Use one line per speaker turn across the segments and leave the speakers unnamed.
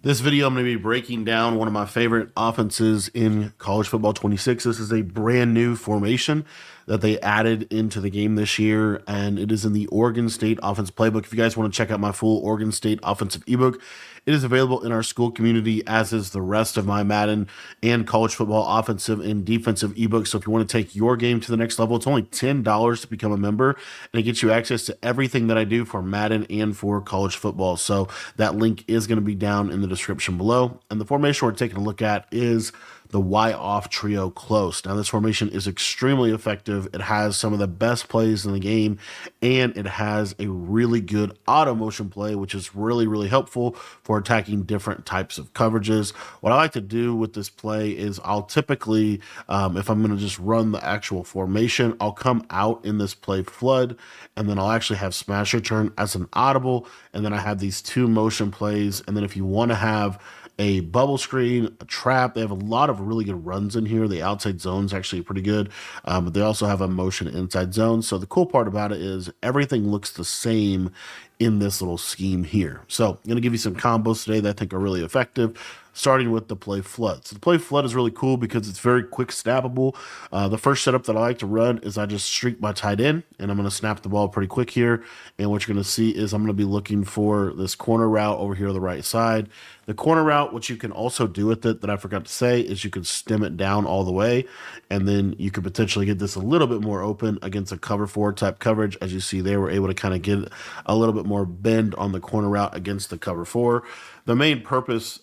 This video, I'm going to be breaking down one of my favorite offenses in college football 26. This is a brand new formation that they added into the game this year, and it is in the Oregon State Offense Playbook. If you guys want to check out my full Oregon State offensive ebook, it is available in our school community, as is the rest of my Madden and college football offensive and defensive ebooks. So if you want to take your game to the next level, it's only $10 to become a member, and it gets you access to everything that I do for Madden and for college football. So that link is going to be down in the description below. And the formation we're taking a look at is the Y off trio close. Now, this formation is extremely effective. It has some of the best plays in the game, and it has a really good auto motion play, which is really, really helpful for attacking different types of coverages. What I like to do with this play is I'll typically, if I'm going to just run the actual formation, I'll come out in this play flood, and then I'll actually have smash return as an audible, and then I have these two motion plays. And then if you want to have a bubble screen, a trap. They have a lot of really good runs in here. The outside zone's actually pretty good, but they also have a motion inside zone. So the cool part about it is everything looks the same in this little scheme here. So I'm going to give you some combos today that I think are really effective, starting with the play flood. So the play flood is really cool because it's very quick snappable. The first setup that I like to run is I just streak my tight end, and I'm going to snap the ball pretty quick here. And what you're going to see is I'm going to be looking for this corner route over here on the right side. The corner route, what you can also do with it that I forgot to say, is you could stem it down all the way, and then you could potentially get this a little bit more open against a cover four type coverage. As you see there, we're able to kind of get a little bit more bend on the corner route against the cover four. The main purpose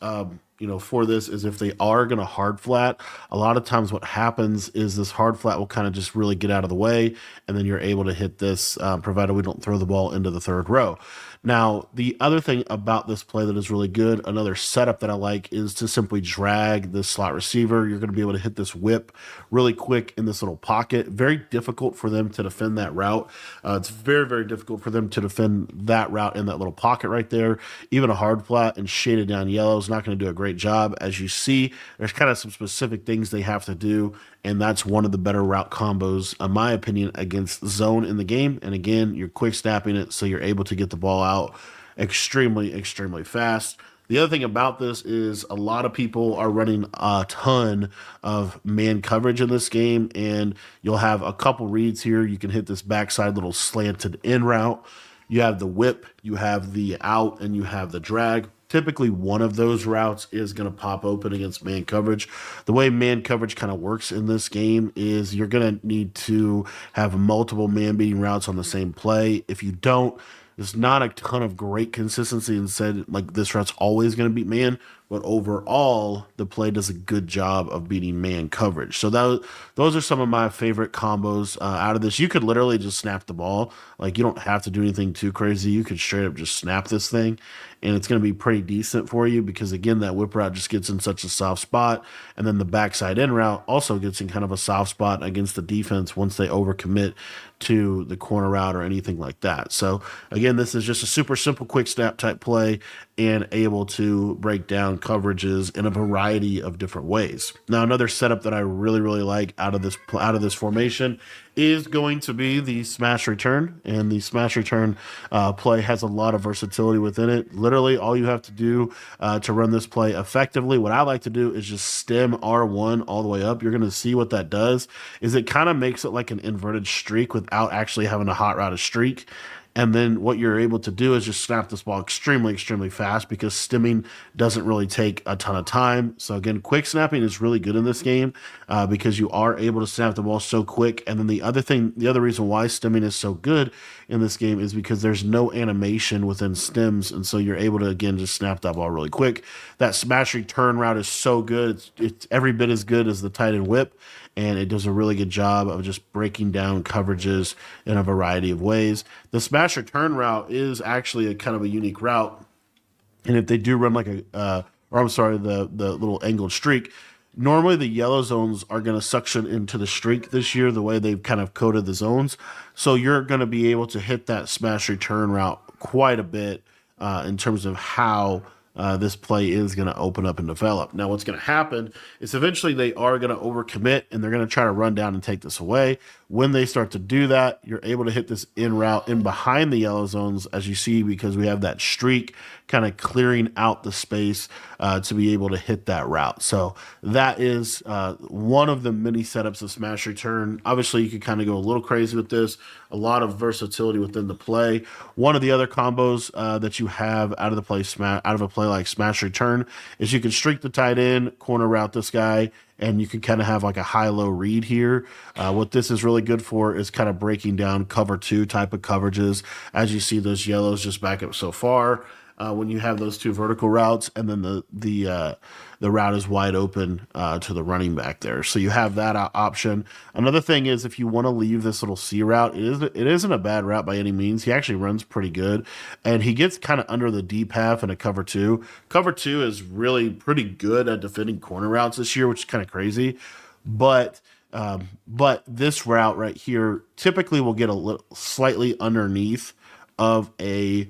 for this is if they are going to hard flat, a lot of times what happens is this hard flat will kind of just really get out of the way, and then you're able to hit this, provided we don't throw the ball into the third row. Now, the other thing about this play that is really good, another setup that I like, is to simply drag this slot receiver. You're going to be able to hit this whip really quick in this little pocket. Very difficult for them to defend that route. It's very, very difficult for them to defend that route in that little pocket right there. Even a hard flat and shaded down yellow is not going to do a great job. As you see, there's kind of some specific things they have to do, and that's one of the better route combos, in my opinion, against zone in the game. And again, you're quick snapping it, so you're able to get the ball out extremely, extremely fast. The other thing about this is a lot of people are running a ton of man coverage in this game, and you'll have a couple reads here. You can hit this backside little slanted in route. You have the whip, you have the out, and you have the drag. Typically, one of those routes is going to pop open against man coverage. The way man coverage kind of works in this game is you're going to need to have multiple man beating routes on the same play. If you don't, there's not a ton of great consistency and said like this route's always going to beat man, but overall the play does a good job of beating man coverage. So those are some of my favorite combos out of this. You could literally just snap the ball. Like you don't have to do anything too crazy. You could straight up just snap this thing, and it's going to be pretty decent for you because again, that whip route just gets in such a soft spot, and then the backside in route also gets in kind of a soft spot against the defense once they overcommit to the corner route or anything like that. So again, this is just a super simple quick snap type play and able to break down coverages in a variety of different ways. Now, another setup that I really, really like out of this formation is going to be the smash return, and the smash return play has a lot of versatility within it. Literally, all you have to do to run this play effectively, what I like to do is just stem R1 all the way up. You're going to see what that does is it kind of makes it like an inverted streak without actually having to hot route a streak. And then what you're able to do is just snap this ball extremely, extremely fast because stemming doesn't really take a ton of time. So again, quick snapping is really good in this game because you are able to snap the ball so quick. And then the other reason why stemming is so good in this game is because there's no animation within stems. And so you're able to, again, just snap that ball really quick. That smash return route is so good. It's every bit as good as the tight end whip. And it does a really good job of just breaking down coverages in a variety of ways. The smash return route is actually a kind of a unique route. And if they do run like the little angled streak, normally the yellow zones are going to suction into the streak this year, the way they've kind of coded the zones. So you're going to be able to hit that smash return route quite a bit in terms of how this play is going to open up and develop. Now, what's going to happen is eventually they are going to overcommit and they're going to try to run down and take this away. When they start to do that, you're able to hit this in route in behind the yellow zones, as you see, because we have that streak kind of clearing out the space to be able to hit that route. So that is one of the many setups of smash return. Obviously, you can kind of go a little crazy with this. A lot of versatility within the play. One of the other combos that you have out of a play like smash return is you can streak the tight end, corner route this guy, and you can kind of have like a high-low read here. What this is really good for is kind of breaking down cover 2 type of coverages. As you see, those yellows just back up so far. When you have those 2 vertical routes, and then the route is wide open to the running back there. So you have that option. Another thing is, if you want to leave this little C route, it isn't a bad route by any means. He actually runs pretty good, and he gets kind of under the deep half in a cover 2. Cover 2 is really pretty good at defending corner routes this year, which is kind of crazy. But this route right here typically will get a little slightly underneath of a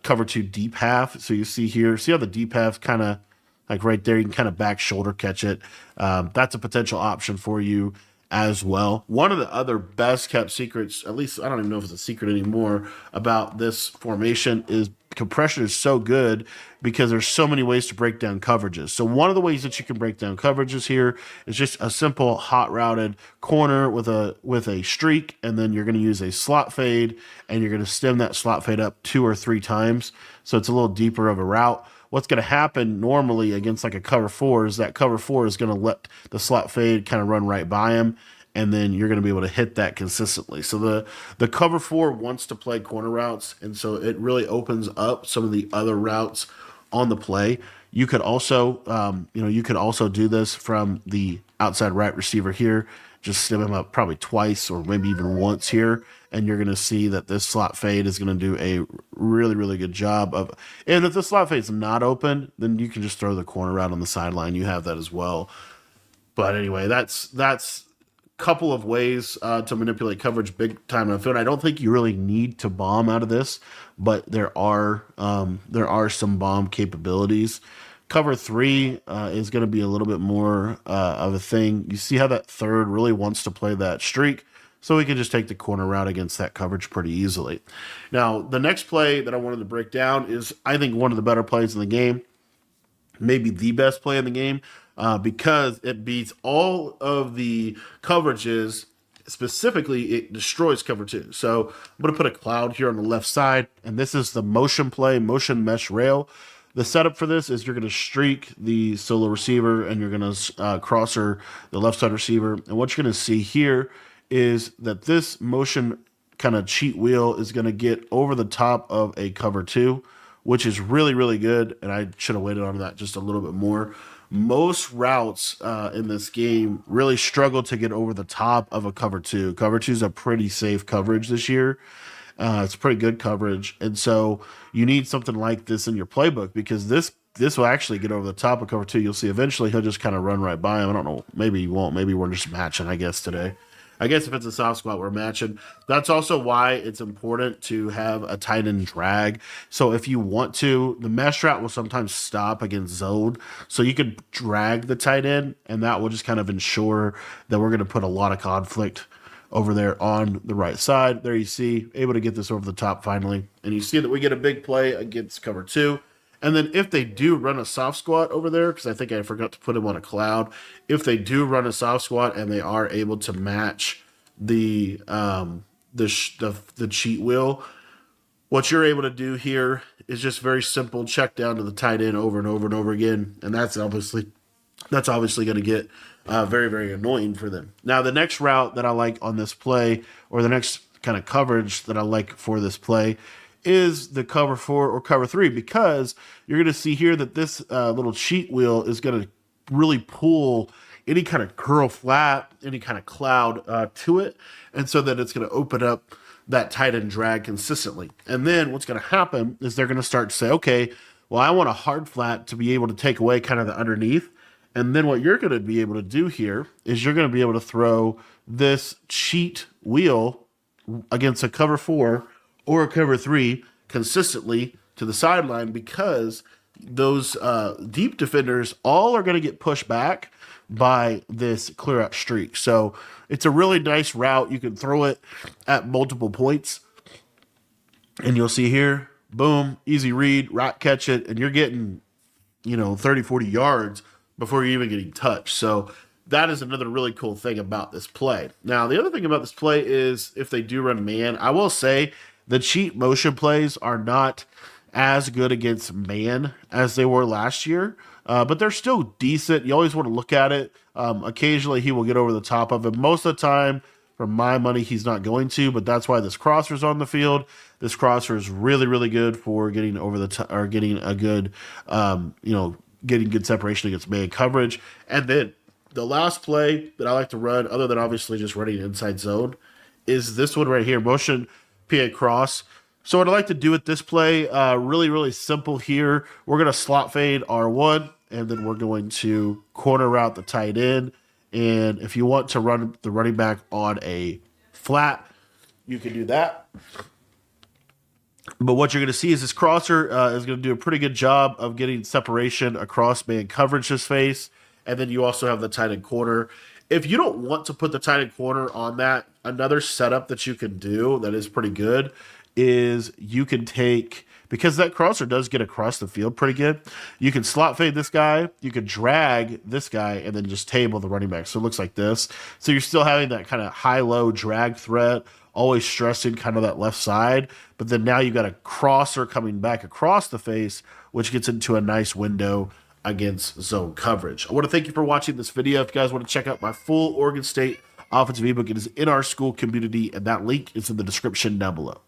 cover 2 deep half. So you see here, see how the deep half kind of like right there, you can kind of back shoulder catch it. That's a potential option for you as well. One of the other best kept secrets, at least I don't even know if it's a secret anymore, about this formation is compression is so good because there's so many ways to break down coverages. So one of the ways that you can break down coverages here is just a simple hot routed corner with a streak, and then you're going to use a slot fade, and you're going to stem that slot fade up 2 or 3 times. So it's a little deeper of a route. What's going to happen normally against like a cover 4 is that cover 4 is going to let the slot fade kind of run right by him, and then you're going to be able to hit that consistently. So the cover 4 wants to play corner routes, and so it really opens up some of the other routes on the play. You could also, you could also do this from the outside right receiver here. Just stem him up probably twice or maybe even once here, and you're going to see that this slot fade is going to do a really, really good job of. And if the slot fade's not open, then you can just throw the corner route on the sideline. You have that as well. But anyway, that's couple of ways to manipulate coverage big time on the field. I don't think you really need to bomb out of this, but there are some bomb capabilities. Cover 3 is going to be a little bit more of a thing. You see how that third really wants to play that streak, so we can just take the corner route against that coverage pretty easily. Now, the next play that I wanted to break down is, I think, one of the better plays in the game, maybe the best play in the game, because it beats all of the coverages. Specifically, it destroys cover 2. So I'm going to put a cloud here on the left side, and this is the motion play, motion mesh rail. The setup for this is you're going to streak the solo receiver, and you're going to crosser the left side receiver. And what you're going to see here is that this motion kind of cheat wheel is going to get over the top of a cover 2, which is really, really good. And I should have waited on that just a little bit more. Most routes in this game really struggle to get over the top of a cover 2. Cover 2 is a pretty safe coverage this year. It's pretty good coverage. And so you need something like this in your playbook, because this will actually get over the top of cover 2. You'll see eventually he'll just kind of run right by him. I don't know. Maybe he won't. Maybe we're just matching, I guess, today. I guess if it's a soft spot, we're matching. That's also why it's important to have a tight end drag. So if you want to, the mesh route will sometimes stop against zone. So you could drag the tight end, and that will just kind of ensure that we're going to put a lot of conflict over there on the right side. There you see, able to get this over the top finally. And you see that we get a big play against cover 2. And then if they do run a soft squat over there, because I think I forgot to put him on a cloud, if they do run a soft squat and they are able to match the cheat wheel, what you're able to do here is just very simple, check down to the tight end over and over and over again, and that's obviously going to get very, very annoying for them. Now, the next route that I like on this play, or the next kind of coverage that I like for this play, is the cover 4 or cover 3, because you're going to see here that this little cheat wheel is going to really pull any kind of curl flat, any kind of cloud to it, and so that it's going to open up that tight end drag consistently. And then what's going to happen is they're going to start to say, okay, well, I want a hard flat to be able to take away kind of the underneath. And then what you're going to be able to do here is you're going to be able to throw this cheat wheel against a cover 4 or a cover 3 consistently to the sideline, because those deep defenders all are going to get pushed back by this clear out streak. So it's a really nice route. You can throw it at multiple points. And you'll see here, boom, easy read, rock catch it, and you're getting, 30, 40 yards before you're even getting touched. So that is another really cool thing about this play. Now, the other thing about this play is if they do run man, I will say the cheat motion plays are not as good against man as they were last year, but they're still decent. You always want to look at it. Occasionally, he will get over the top of it. Most of the time, for my money, he's not going to, but that's why this crosser's on the field. This crosser is really, really good for getting over the or getting a good, getting good separation against man coverage. And then the last play that I like to run, other than obviously just running inside zone, is this one right here, motion PA cross. So what I like to do with this play, really, really simple here. We're going to slot fade R1, and then we're going to corner route the tight end. And if you want to run the running back on a flat, you can do that. But what you're going to see is this crosser is going to do a pretty good job of getting separation across man coverage this face. And then you also have the tight end corner. If you don't want to put the tight end corner on that, another setup that you can do that is pretty good is you can take, because that crosser does get across the field pretty good, you can slot fade this guy, you can drag this guy, and then just table the running back. So it looks like this. So you're still having that kind of high-low drag threat, always stressing kind of that left side. But then now you've got a crosser coming back across the face, which gets into a nice window against zone coverage. I want to thank you for watching this video. If you guys want to check out my full Oregon State offensive ebook, it is in our school community, and that link is in the description down below.